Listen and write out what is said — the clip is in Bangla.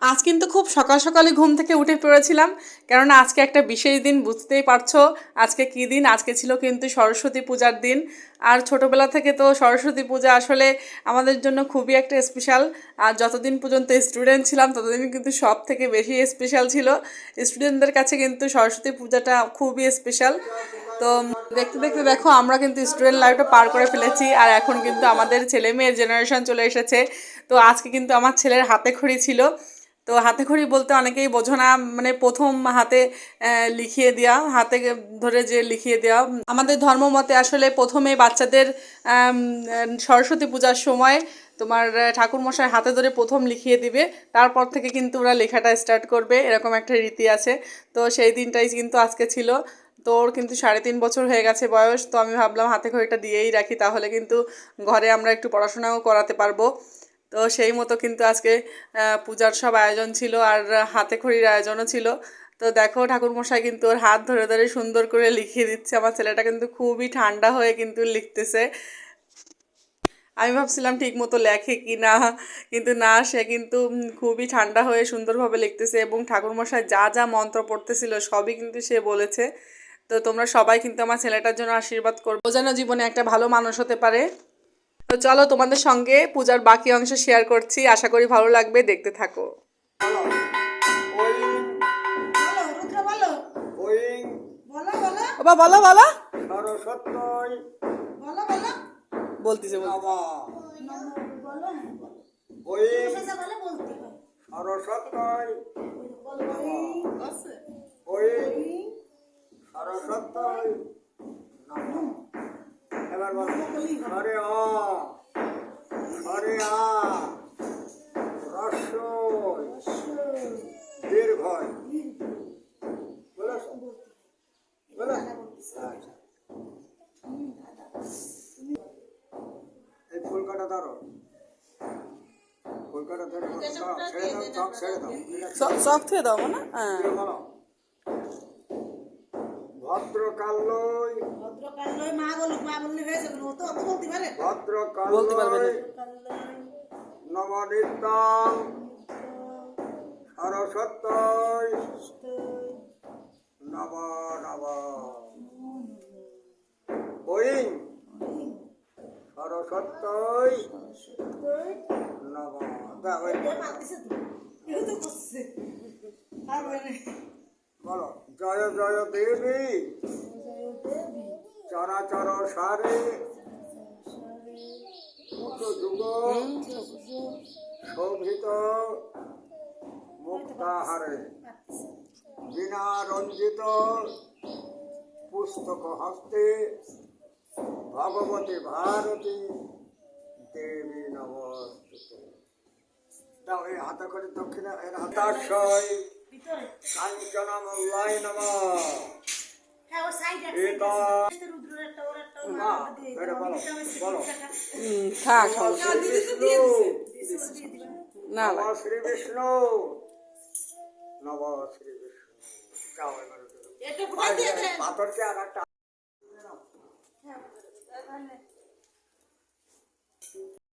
আজ কিন্তু খুব সকাল সকালই ঘুম থেকে উঠে পড়েছিলাম, কেননা আজকে একটা বিশেষ দিন, বুঝতেই পারছো আজকে কী দিন। আজকে ছিল কিন্তু সরস্বতী পূজার দিন। আর ছোটোবেলা থেকে তো সরস্বতী পূজা আসলে আমাদের জন্য খুবই একটা স্পেশাল। আর যতদিন পর্যন্ত স্টুডেন্ট ছিলাম ততদিন কিন্তু সব থেকে বেশি স্পেশাল ছিল। স্টুডেন্টদের কাছে কিন্তু সরস্বতী পূজাটা খুবই স্পেশাল। তো দেখতে দেখতে দেখো আমরা কিন্তু স্টুডেন্ট লাইফটা পার করে ফেলেছি, আর এখন কিন্তু আমাদের ছেলে মেয়ের জেনারেশন চলে এসেছে। তো আজকে কিন্তু আমার ছেলের হাতে খড়ি ছিল। তো হাতে খড়ি বলতে অনেকেই বোঝো না, মানে প্রথম হাতে লিখিয়ে দেওয়া, হাতে ধরে যে লিখিয়ে দেওয়া। আমাদের ধর্ম মতে আসলে প্রথমে বাচ্চাদের সরস্বতী পূজার সময় তোমার ঠাকুরমশাই হাতে ধরে প্রথম লিখিয়ে দিবে, তারপর থেকে কিন্তু ওরা লেখাটা স্টার্ট করবে, এরকম একটা রীতি আছে। তো সেই দিনটাই কিন্তু আজকে ছিল। তো ওর কিন্তু 3.5 বছর হয়ে গেছে বয়স। তো আমি ভাবলাম হাতে খড়িটা দিয়েই রাখি, তাহলে কিন্তু ঘরে আমরা একটু পড়াশোনাও করাতে পারবো। তো সেই মতো কিন্তু আজকে পূজার সব আয়োজন ছিল, আর হাতে খড়ির আয়োজনও ছিল। তো দেখো ঠাকুরমশাই কিন্তু ওর হাত ধরে ধরে সুন্দর করে লিখিয়ে দিচ্ছে। আমার ছেলেটা কিন্তু খুবই ঠান্ডা হয়ে কিন্তু লিখতেছে। আমি ভাবছিলাম ঠিক মতো লেখে কি না, কিন্তু না, সে কিন্তু খুবই ঠান্ডা হয়ে সুন্দরভাবে লিখতেছে, এবং ঠাকুরমশাই যা যা মন্ত্র পড়তেছিল সবই কিন্তু সে বলেছে। তো তোমরা সবাই কিন্তু আমার ছেলেটার জন্য আশীর্বাদ করবো, ও যেন জীবনে একটা ভালো মানুষ হতে পারে। তো চলো তোমাদের সঙ্গে পূজার বাকি অংশ শেয়ার করছি, আশা করি ভালো লাগবে, দেখতে থাকো। বাবা বলো বলো, বলতেছে এবার বলো হরে অ হরে আ রস্য দীর্ঘয় বলো বলো। এই ফুলকাটা ধরো, ফুলকাটা ধরে ছেড়ে দাও, চক ছেড়ে দাও, চক থেকে দাও না। হ্যাঁ বলো ভদ্রকাল্যই ভদ্রকাল্যই মা বলুক, মা বললে হয়ে যাবে, ও তো অত বলতে পারে। বলতে পারবে না। ভদ্রকাল্যই নবনিত্যং সরস্বত্যই নব নব ঐং সরস্বত্যই নব। বলো জয় জয় দেবী চরাচর সারে যুগ শোভিত মুক্তাহারে বিনা রঞ্জিত পুস্তক হস্তে ভগবতী ভারতী দেবী নমস্তুতে। দাও এই হাতে করে দক্ষিণা এর হাতাশয় কাঞ্চনমল্লায় নমঃ। এটা না এটা বলো বলো থাক শ্রী বিষ্ণু না নম শ্রী বিষ্ণু নম শ্রী বিষ্ণু। যাও এবার পাথরকে আর একটা